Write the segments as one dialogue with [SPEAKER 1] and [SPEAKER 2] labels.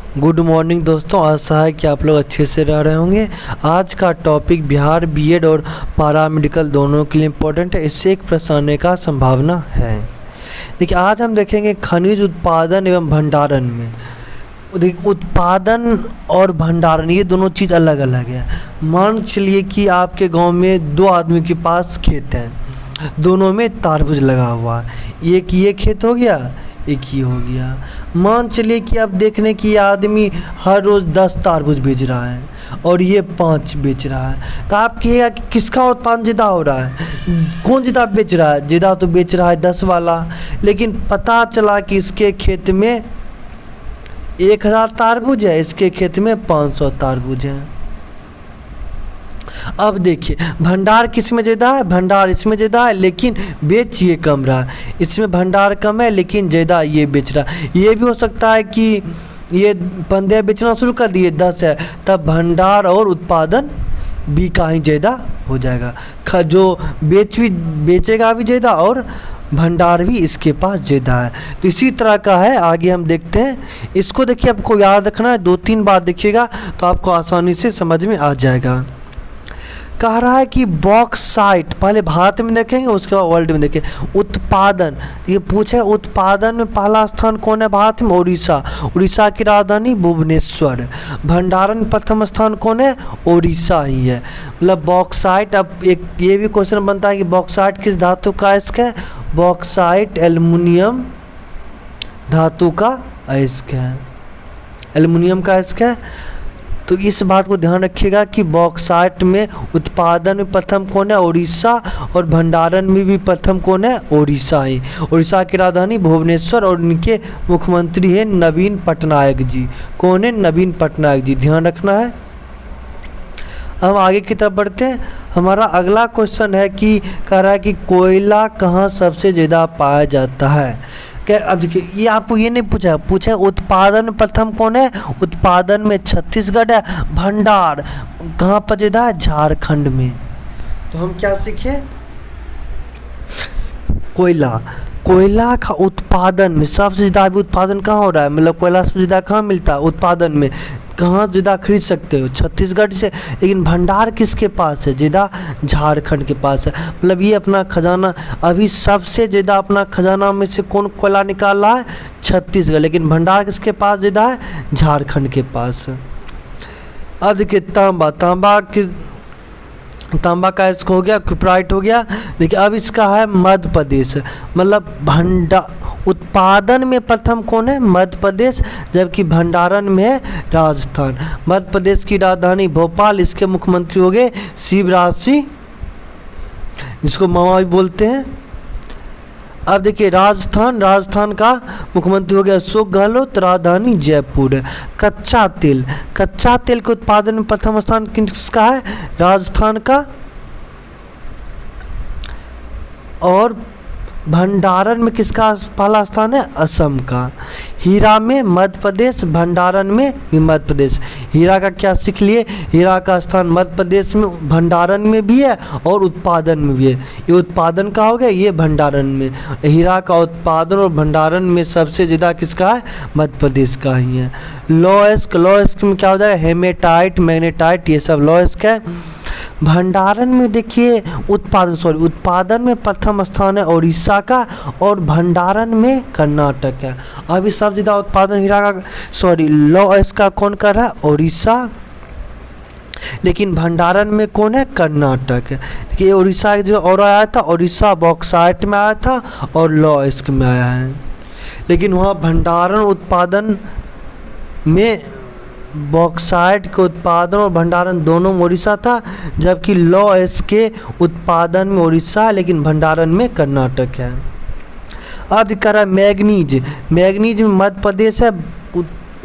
[SPEAKER 1] Good morning दोस्तों, आशा है कि आप लोग अच्छे से रह रहे होंगे। आज का टॉपिक बिहार बीएड और पैरामेडिकल दोनों के लिए इम्पोर्टेंट है। इससे एक प्रश्न आने का संभावना है। देखिए, आज हम देखेंगे खनिज उत्पादन एवं भंडारण में। देखिए, उत्पादन और भंडारण ये दोनों चीज़ अलग अलग है। मान चलिए कि आपके गांव में दो आदमी के पास खेत हैं, दोनों में तरबूज लगा हुआ है। एक ये खेत हो गया, एक ही हो गया। मान चलिए कि अब देखने की आदमी हर रोज़ 10 तरबूज बेच रहा है और ये 5 बेच रहा है, तो आप कहिएगा कि किसका उत्पादन ज़्यादा हो रहा है, कौन ज़्यादा बेच रहा है? ज़्यादा तो बेच रहा है 10 वाला। लेकिन पता चला कि इसके खेत में 1000 तरबूज है, इसके खेत में 500 तरबूज है। अब देखिए, भंडार किस में ज़्यादा है? भंडार इसमें ज़्यादा है, लेकिन बेच ये कम रहा है। इसमें भंडार कम है लेकिन ज़्यादा ये बेच रहा है। ये भी हो सकता है कि ये 15 बेचना शुरू कर दिए, 10 है, तब भंडार और उत्पादन भी कहीं ज़्यादा हो जाएगा। जो बेचेगा भी ज़्यादा और भंडार भी इसके पास ज़्यादा है। तो इसी तरह का है, आगे हम देखते हैं। इसको देखिए, आपको याद रखना है, 2-3 बार देखिएगा तो आपको आसानी से समझ में आ जाएगा। कह रहा है कि बॉक्साइट, पहले भारत में देखेंगे उसके बाद वर्ल्ड में देखेंगे। उत्पादन, ये पूछे उत्पादन में पहला स्थान कौन है भारत में? उड़ीसा। उड़ीसा की राजधानी भुवनेश्वर। भंडारण में प्रथम स्थान कौन है? उड़ीसा ही है। मतलब बॉक्साइट। अब एक ये भी क्वेश्चन बनता है कि बॉक्साइट किस धातु का अयस्क है? बॉक्साइट एल्युमिनियम धातु का अयस्क है, एल्युमिनियम का अयस्क है। तो इस बात को ध्यान रखिएगा कि बॉक्साइट में उत्पादन में प्रथम कौन है? उड़ीसा। और भंडारण में भी प्रथम कौन है? उड़ीसा ही। उड़ीसा की राजधानी भुवनेश्वर और इनके मुख्यमंत्री हैं नवीन पटनायक जी। कौन है? नवीन पटनायक जी, ध्यान रखना है। हम आगे की तरफ बढ़ते हैं। हमारा अगला क्वेश्चन है कि कह रहा है कि कोयला कहाँ सबसे ज़्यादा पाया जाता है? अब देखिए, ये आपको ये नहीं पूछा उत्पादन में प्रथम कौन है? उत्पादन में छत्तीसगढ़ है। भंडार कहाँ पर ज़्यादा है? झारखंड में। तो हम क्या सीखे? कोयला का उत्पादन में सबसे ज़्यादा अभी उत्पादन कहाँ हो रहा है? मतलब कोयला सबसे ज़्यादा कहाँ मिलता है उत्पादन में? कहाँ ज़्यादा खरीद सकते हो? छत्तीसगढ़ से। लेकिन भंडार किसके पास है ज़्यादा? झारखंड के पास है। मतलब ये अपना खजाना अभी सबसे ज़्यादा अपना खजाना में से कौन कोयला निकाल रहा है? छत्तीसगढ़। लेकिन भंडार किसके पास ज़्यादा है? झारखंड के पास। अब देखिए, तांबा का इसको हो गया, क्यूपराइट हो गया। देखिए, अब इसका है मध्य प्रदेश। मतलब उत्पादन में प्रथम कौन है? मध्य प्रदेश, जबकि भंडारण में है राजस्थान। मध्य प्रदेश की राजधानी भोपाल, इसके मुख्यमंत्री हो गए शिवराज सिंह, जिसको मामा भी बोलते हैं। अब देखिए, राजस्थान का मुख्यमंत्री हो गया अशोक गहलोत, राजधानी जयपुर है। कच्चा तेल के उत्पादन में प्रथम स्थान किसका है? राजस्थान का। और भंडारण में किसका पहला स्थान है? असम का। हीरा में मध्य प्रदेश, भंडारण में भी मध्य प्रदेश। हीरा का क्या सीख लिए? हीरा का स्थान मध्य प्रदेश में, भंडारण में भी है और उत्पादन में भी है। ये उत्पादन का हो गया, ये भंडारण में। हीरा का उत्पादन और भंडारण में सबसे ज़्यादा किसका है? मध्य प्रदेश का ही है। लॉयस्क में क्या हो जाएगा? हेमेटाइट, मैग्नेटाइट, ये सब लॉयस्क है। भंडारण में देखिए, उत्पादन में प्रथम स्थान है उड़ीसा का और भंडारण में कर्नाटक है। अभी सब ज़्यादा उत्पादन लॉयस्क का कौन कर रहा है? उड़ीसा। लेकिन भंडारण में कौन है? कर्नाटक। देखिए, उड़ीसा की जगह और आया था, उड़ीसा बॉक्साइट में आया था और लॉयस्क में आया है। लेकिन वहाँ भंडारण उत्पादन में बॉक्साइट के उत्पादन और भंडारण दोनों में उड़ीसा था, जबकि लॉयस्क के उत्पादन में उड़ीसा लेकिन भंडारण में कर्नाटक है। अब दिखा रहा है मैग्नीज में मध्य प्रदेश है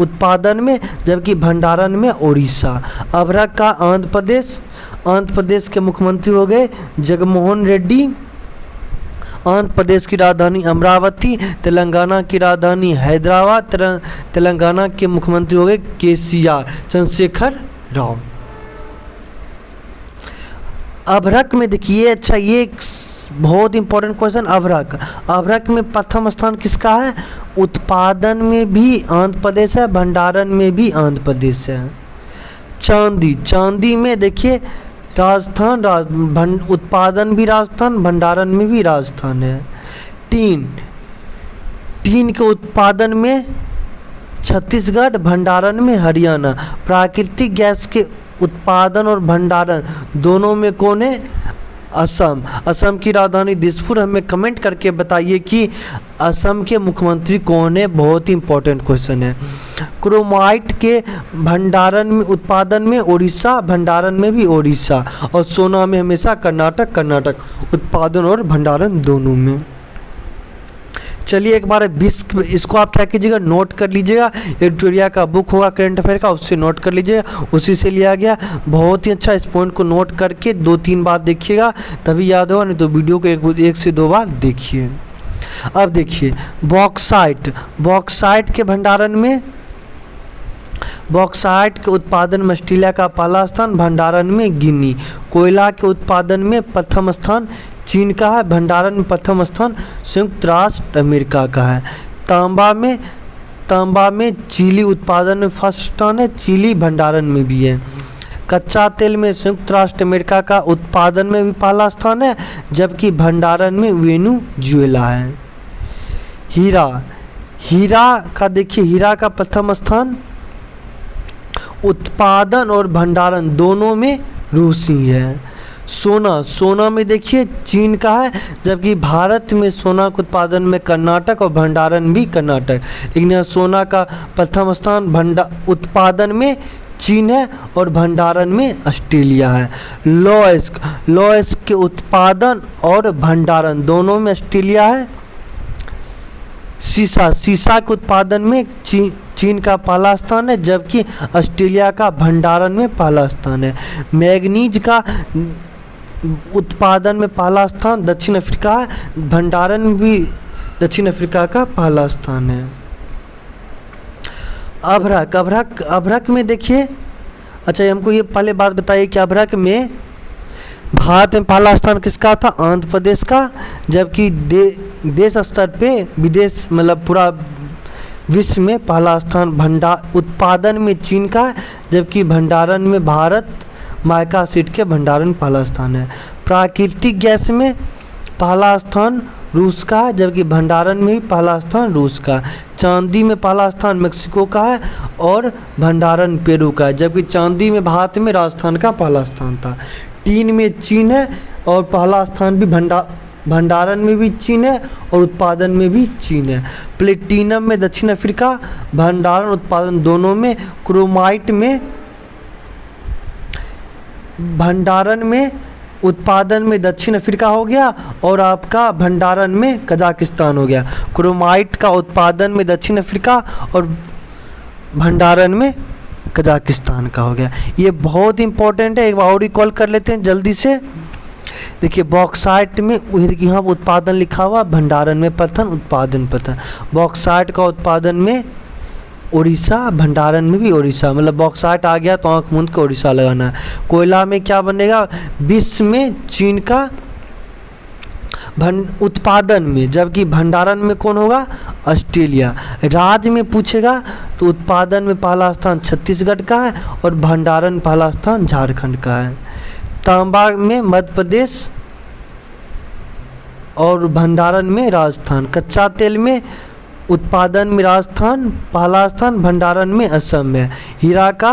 [SPEAKER 1] उत्पादन में, जबकि भंडारण में उड़ीसा। अभ्रक का आंध्र प्रदेश के मुख्यमंत्री हो गए जगनमोहन रेड्डी। आंध्र प्रदेश की राजधानी अमरावती, तेलंगाना की राजधानी हैदराबाद, तेलंगाना के मुख्यमंत्री हो गए केसीआर, चंद्रशेखर राव। अभ्रक में देखिए, अच्छा ये बहुत इंपॉर्टेंट क्वेश्चन। अभ्रक में प्रथम स्थान किसका है? उत्पादन में भी आंध्र प्रदेश है, भंडारण में भी आंध्र प्रदेश है। चांदी, चांदी में देखिए राजस्थान, उत्पादन भी राजस्थान, भंडारण में भी राजस्थान है। टीन, टीन के उत्पादन में छत्तीसगढ़, भंडारण में हरियाणा। प्राकृतिक गैस के उत्पादन और भंडारण दोनों में कौन है? असम। असम की राजधानी दिसपुर। हमें कमेंट करके बताइए कि असम के मुख्यमंत्री कौन है, बहुत ही इंपॉर्टेंट क्वेश्चन है। क्रोमाइट के भंडारण में, उत्पादन में उड़ीसा, भंडारण में भी उड़ीसा। और सोना में हमेशा कर्नाटक, कर्नाटक, उत्पादन और भंडारण दोनों में। चलिए एक बार इसको आप क्या कीजिएगा, नोट कर लीजिएगा। एडिटोरिया का बुक होगा करंट अफेयर का, उससे नोट कर लीजिएगा, उसी से लिया गया। बहुत ही अच्छा, इस पॉइंट को नोट करके 2-3 बार देखिएगा तभी याद होगा, नहीं तो वीडियो को एक से 2 बार देखिए। अब देखिए बॉक्साइट, बॉक्साइट के भंडारण में, बॉक्साइट के उत्पादन में ऑस्ट्रेलिया का पहला स्थान, भंडारण में गिनी। कोयला के उत्पादन में प्रथम स्थान चीन का है, भंडारण में प्रथम स्थान संयुक्त राष्ट्र अमेरिका का है। तांबा में, तांबा में चिली उत्पादन में फर्स्ट स्थान है, चिली भंडारण में भी है। कच्चा तेल में संयुक्त राष्ट्र अमेरिका का उत्पादन में भी पहला स्थान है, जबकि भंडारण में वेनेजुएला है। हीरा, हीरा का देखिए, हीरा का प्रथम स्थान उत्पादन और भंडारण दोनों में रूस ही है। सोना, सोना में देखिए चीन का है, जबकि भारत में सोना के उत्पादन में कर्नाटक और भंडारण भी कर्नाटक। लेकिन यहाँ सोना का प्रथम स्थान उत्पादन में चीन है और भंडारण में ऑस्ट्रेलिया है। लॉयस्क, लॉयस्क के उत्पादन और भंडारण दोनों में ऑस्ट्रेलिया है। सीसा, सीसा के उत्पादन में चीन का पहला स्थान है, जबकि ऑस्ट्रेलिया का भंडारण में पहला स्थान है। मैग्नीज का उत्पादन में पहला स्थान दक्षिण अफ्रीका है, भंडारण में भी दक्षिण अफ्रीका का पहला स्थान है। अभ्रक, अभ्रक, अभ्रक में देखिए, अच्छा हमको ये पहले बात बताइए कि अभ्रक में भारत में पहला स्थान किसका था? आंध्र प्रदेश का। जबकि देश स्तर पे, विदेश मतलब पूरा विश्व में पहला स्थान उत्पादन में चीन का है, जबकि भंडारण में भारत, माइका सीट के भंडारण पहला स्थान है। प्राकृतिक गैस में पहला स्थान रूस का है, जबकि भंडारण में भी पहला स्थान रूस का है। चांदी में पहला स्थान मेक्सिको का है और भंडारण पेरू का है, जबकि चांदी में भारत में राजस्थान का पहला स्थान था। टीन में चीन है और पहला स्थान भी भंडारण में भी चीन है और उत्पादन में भी चीन है। प्लेटिनम में दक्षिण अफ्रीका, भंडारण उत्पादन दोनों में। क्रोमाइट में भंडारण में, उत्पादन में दक्षिण अफ्रीका हो गया और आपका भंडारण में कजाकिस्तान हो गया। क्रोमाइट का उत्पादन में दक्षिण अफ्रीका और भंडारण में कजाकिस्तान का हो गया। ये बहुत इंपॉर्टेंट है, एक बार और रिकॉल कर लेते हैं जल्दी से। देखिए बॉक्साइट में देखिए यहाँ उत्पादन लिखा हुआ, भंडारण में प्रथम, उत्पादन प्रथम। बॉक्साइट का उत्पादन में उड़ीसा, भंडारण में भी उड़ीसा, मतलब बॉक्साइट आ गया तो आँख मूंद के उड़ीसा लगाना है। कोयला में क्या बनेगा? विश्व में चीन का उत्पादन में, जबकि भंडारण में कौन होगा? ऑस्ट्रेलिया। राज्य में पूछेगा तो उत्पादन में पहला स्थान छत्तीसगढ़ का है और भंडारण पहला स्थान झारखंड का है। तांबा में मध्य प्रदेश और भंडारण में राजस्थान। कच्चा तेल में उत्पादन में राजस्थान पहला स्थान, भंडारण में असम है। हीरा का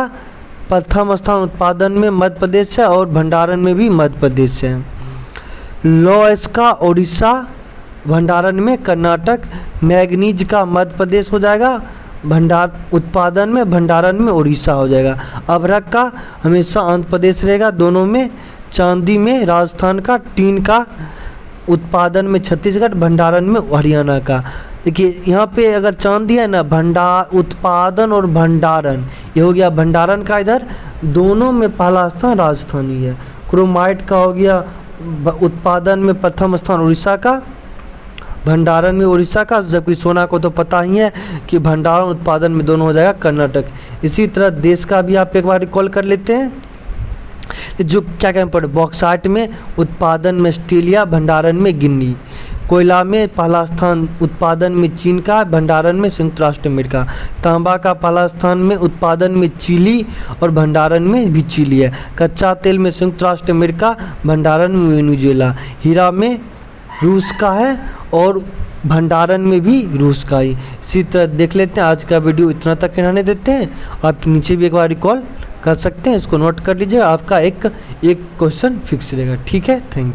[SPEAKER 1] प्रथम स्थान उत्पादन में मध्य प्रदेश है और भंडारण में भी मध्य प्रदेश है। लॉयस का उड़ीसा, भंडारण में कर्नाटक। मैग्नीज का मध्य प्रदेश हो जाएगा, उत्पादन में, भंडारण में उड़ीसा हो जाएगा। अभ्रक का हमेशा आंध्र प्रदेश रहेगा दोनों में। चांदी में राजस्थान का। टीन का उत्पादन में छत्तीसगढ़, भंडारण में हरियाणा का। देखिए यहाँ पे अगर चांदी है ना, उत्पादन और भंडारण, ये हो गया भंडारण का इधर, दोनों में पहला स्थान राजस्थानी है। क्रोमाइट का हो गया उत्पादन में प्रथम स्थान उड़ीसा का, भंडारण में उड़ीसा का, जबकि सोना को तो पता ही है कि भंडारण उत्पादन में दोनों हो जाएगा कर्नाटक। इसी तरह देश का भी आप एक बार रिकॉल कर लेते हैं। जो क्या कहना पड़े, बॉक्साइट में उत्पादन में ऑस्ट्रेलिया, भंडारण में गिनी। कोयला में पहला स्थान उत्पादन में चीन का, भंडारण में संयुक्त राष्ट्र अमेरिका। तांबा का पहला स्थान में उत्पादन में चिली और भंडारण में भी चिली है। कच्चा तेल में संयुक्त राष्ट्र अमेरिका, भंडारण में वेनेजुएला। हीरा में रूस का है और भंडारण में भी रूस का ही। इसी तरह देख लेते हैं। आज का वीडियो इतना तक रहने देते हैं। आप नीचे भी एक बार रिकॉल कर सकते हैं, इसको नोट कर लीजिए। आपका एक क्वेश्चन फिक्स रहेगा। ठीक है, थैंक यू।